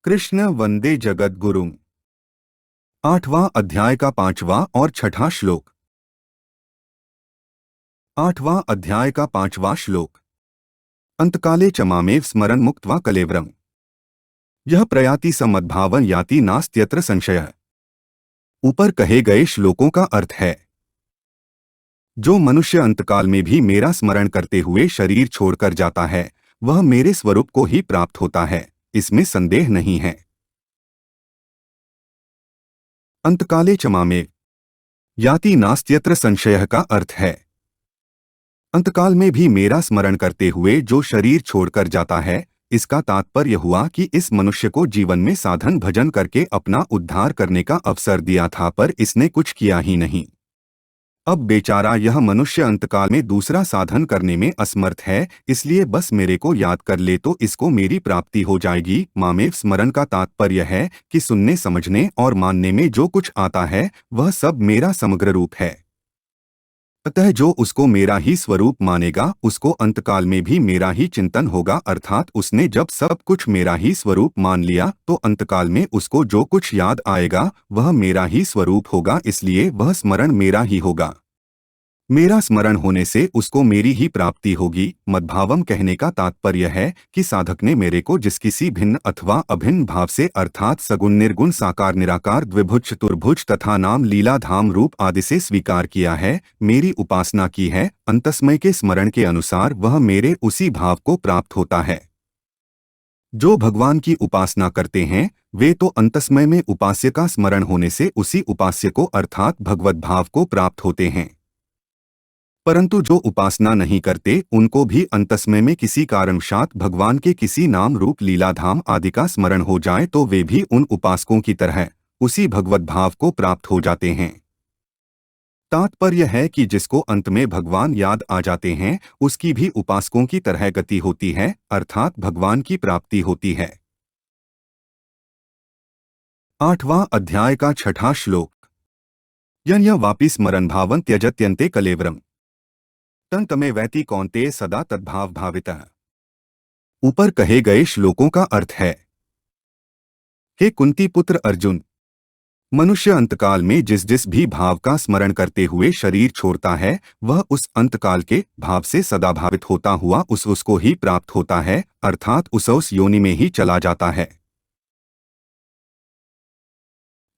कृष्ण वंदे जगद्गुरुम्। 8वां अध्याय का 5वां और 6ठा श्लोक। 8वां अध्याय का 5वां श्लोक। अंतकाले च मामेव स्मरन् मुक्त्वा कलेवरम्। यह प्रयाति स मद्भावं याति नास्त्यत्र संशयः। ऊपर कहे गए श्लोकों का अर्थ है, जो मनुष्य अंतकाल में भी मेरा स्मरण करते हुए शरीर छोड़कर जाता है, वह मेरे स्वरूप को ही प्राप्त होता है, इसमें संदेह नहीं है। अंतकाले च मामेव याति नास्त्यत्र संशयः का अर्थ है, अंतकाल में भी मेरा स्मरण करते हुए जो शरीर छोड़कर जाता है, इसका तात्पर्य हुआ कि इस मनुष्य को जीवन में साधन भजन करके अपना उद्धार करने का अवसर दिया था, पर इसने कुछ किया ही नहीं। अब बेचारा यह मनुष्य अंतकाल में दूसरा साधन करने में असमर्थ है, इसलिए बस मेरे को याद कर ले तो इसको मेरी प्राप्ति हो जाएगी। मामेव स्मरण का तात्पर्य है कि सुनने समझने और मानने में जो कुछ आता है वह सब मेरा समग्र रूप है। अतः जो उसको मेरा ही स्वरूप मानेगा उसको अंतकाल में भी मेरा ही चिंतन होगा, अर्थात उसने जब सब कुछ मेरा ही स्वरूप मान लिया तो अंतकाल में उसको जो कुछ याद आएगा वह मेरा ही स्वरूप होगा, इसलिए वह स्मरण मेरा ही होगा। मेरा स्मरण होने से उसको मेरी ही प्राप्ति होगी। मद्भावम कहने का तात्पर्य है कि साधक ने मेरे को जिस किसी भिन्न अथवा अभिन्न भाव से अर्थात सगुण निर्गुण साकार निराकार द्विभुज चतुर्भुज तथा नाम लीला धाम रूप आदि से स्वीकार किया है, मेरी उपासना की है, अंतस्मय के स्मरण के अनुसार वह मेरे उसी भाव को प्राप्त होता है। जो भगवान की उपासना करते हैं वे तो अंतस्मय में उपास्य का स्मरण होने से उसी उपास्य को अर्थात भगवत भाव को प्राप्त होते हैं, परंतु जो उपासना नहीं करते उनको भी अंतस्मय में किसी कारणवशात भगवान के किसी नाम रूप लीलाधाम आदि का स्मरण हो जाए तो वे भी उन उपासकों की तरह उसी भगवत भाव को प्राप्त हो जाते हैं। तात्पर्य है कि जिसको अंत में भगवान याद आ जाते हैं उसकी भी उपासकों की तरह गति होती है, अर्थात भगवान की प्राप्ति होती है। 8वां अध्याय का 6ठा श्लोक। यन्य वापि स्मरन् भावं त्यजत्यन्ते कलेवरम्। तमे वैति कौन्तेय सदा तद्भाव भावितः। ऊपर कहे गए श्लोकों का अर्थ है, हे कुंती पुत्र अर्जुन, मनुष्य अंतकाल में जिस जिस भी भाव का स्मरण करते हुए शरीर छोड़ता है वह उस अंतकाल के भाव से सदा भावित होता हुआ उसको ही प्राप्त होता है, अर्थात उस योनि में ही चला जाता है।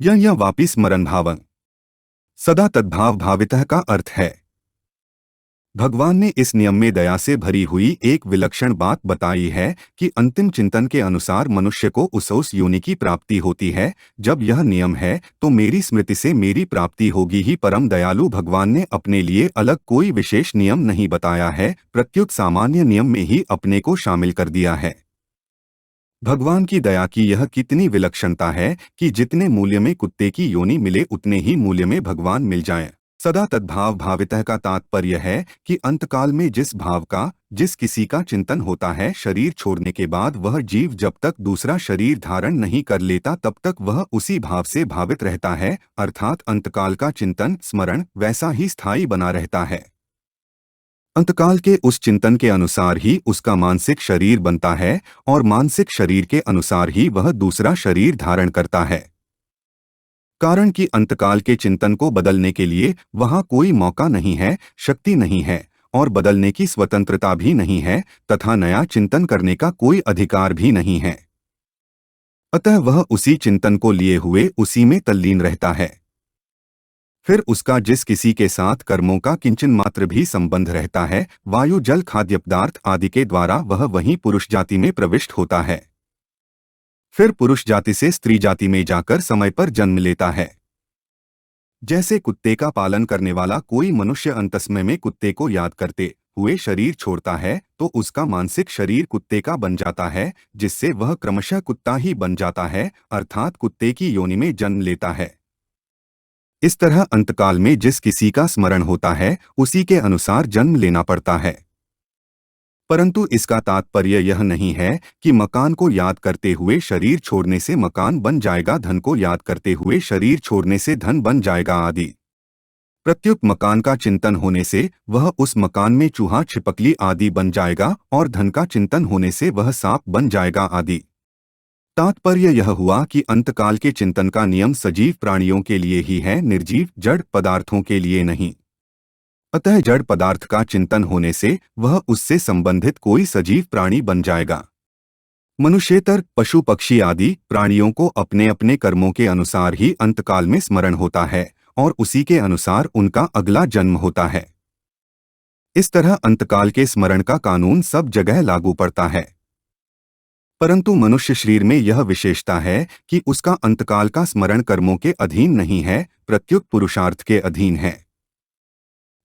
यह वापि स्मरन् भावं सदा तद्भाव भावितः का अर्थ है, भगवान ने इस नियम में दया से भरी हुई एक विलक्षण बात बताई है कि अंतिम चिंतन के अनुसार मनुष्य को उस योनि की प्राप्ति होती है। जब यह नियम है तो मेरी स्मृति से मेरी प्राप्ति होगी ही। परम दयालु भगवान ने अपने लिए अलग कोई विशेष नियम नहीं बताया है, प्रत्युत सामान्य नियम में ही अपने को शामिल कर दिया है। भगवान की दया की यह कितनी विलक्षणता है कि जितने मूल्य में कुत्ते की योनि मिले उतने ही मूल्य में भगवान मिल जाएं। सदा तद्भाव भावितः का तात्पर्य है कि अंतकाल में जिस भाव का जिस किसी का चिंतन होता है, शरीर छोड़ने के बाद वह जीव जब तक दूसरा शरीर धारण नहीं कर लेता तब तक वह उसी भाव से भावित रहता है, अर्थात अंतकाल का चिंतन स्मरण वैसा ही स्थायी बना रहता है। अंतकाल के उस चिंतन के अनुसार ही उसका मानसिक शरीर बनता है और मानसिक शरीर के अनुसार ही वह दूसरा शरीर धारण करता है। कारण कि अंतकाल के चिंतन को बदलने के लिए वहां कोई मौका नहीं है, शक्ति नहीं है और बदलने की स्वतंत्रता भी नहीं है तथा नया चिंतन करने का कोई अधिकार भी नहीं है। अतः वह उसी चिंतन को लिए हुए उसी में तल्लीन रहता है। फिर उसका जिस किसी के साथ कर्मों का किंचन मात्र भी संबंध रहता है, वायु जल खाद्य पदार्थ आदि के द्वारा वह वहीं पुरुष जाति में प्रविष्ट होता है। फिर पुरुष जाति से स्त्री जाति में जाकर समय पर जन्म लेता है। जैसे कुत्ते का पालन करने वाला कोई मनुष्य अंतस्मय में कुत्ते को याद करते हुए शरीर छोड़ता है तो उसका मानसिक शरीर कुत्ते का बन जाता है, जिससे वह क्रमशः कुत्ता ही बन जाता है, अर्थात कुत्ते की योनि में जन्म लेता है। इस तरह अंतकाल में जिस किसी का स्मरण होता है उसी के अनुसार जन्म लेना पड़ता है। परंतु इसका तात्पर्य यह नहीं है कि मकान को याद करते हुए शरीर छोड़ने से मकान बन जाएगा, धन को याद करते हुए शरीर छोड़ने से धन बन जाएगा आदि। प्रत्युत मकान का चिंतन होने से वह उस मकान में चूहा छिपकली आदि बन जाएगा और धन का चिंतन होने से वह सांप बन जाएगा आदि। तात्पर्य यह हुआ कि अंतकाल के चिंतन का नियम सजीव प्राणियों के लिए ही है, निर्जीव जड़ पदार्थों के लिए नहीं। अतः जड़ पदार्थ का चिंतन होने से वह उससे संबंधित कोई सजीव प्राणी बन जाएगा। मनुष्येतर पशु पक्षी आदि प्राणियों को अपने अपने कर्मों के अनुसार ही अंतकाल में स्मरण होता है और उसी के अनुसार उनका अगला जन्म होता है। इस तरह अंतकाल के स्मरण का कानून सब जगह लागू पड़ता है। परंतु मनुष्य शरीर में यह विशेषता है कि उसका अंतकाल का स्मरण कर्मों के अधीन नहीं है, प्रत्युत पुरुषार्थ के अधीन है।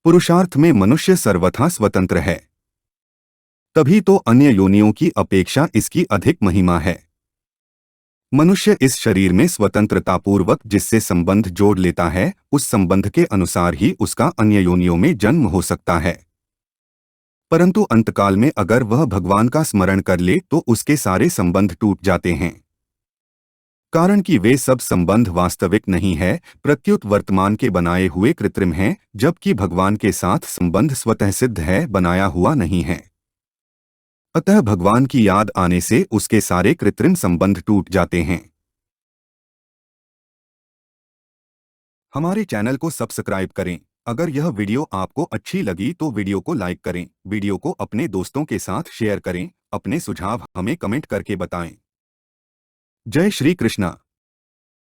पुरुषार्थ में मनुष्य सर्वथा स्वतंत्र है। तभी तो अन्य योनियों की अपेक्षा इसकी अधिक महिमा है। मनुष्य इस शरीर में स्वतंत्रतापूर्वक जिससे संबंध जोड़ लेता है, उस संबंध के अनुसार ही उसका अन्य योनियों में जन्म हो सकता है। परंतु अंतकाल में अगर वह भगवान का स्मरण कर ले तो उसके सारे संबंध टूट जाते हैं, कारण कि वे सब संबंध वास्तविक नहीं है, प्रत्युत वर्तमान के बनाए हुए कृत्रिम हैं, जबकि भगवान के साथ संबंध स्वतः सिद्ध है, बनाया हुआ नहीं है। अतः भगवान की याद आने से उसके सारे कृत्रिम संबंध टूट जाते हैं। हमारे चैनल को सब्सक्राइब करें। अगर यह वीडियो आपको अच्छी लगी तो वीडियो को लाइक करें, वीडियो को अपने दोस्तों के साथ शेयर करें, अपने सुझाव हमें कमेंट करके बताएं। जय श्री कृष्णा।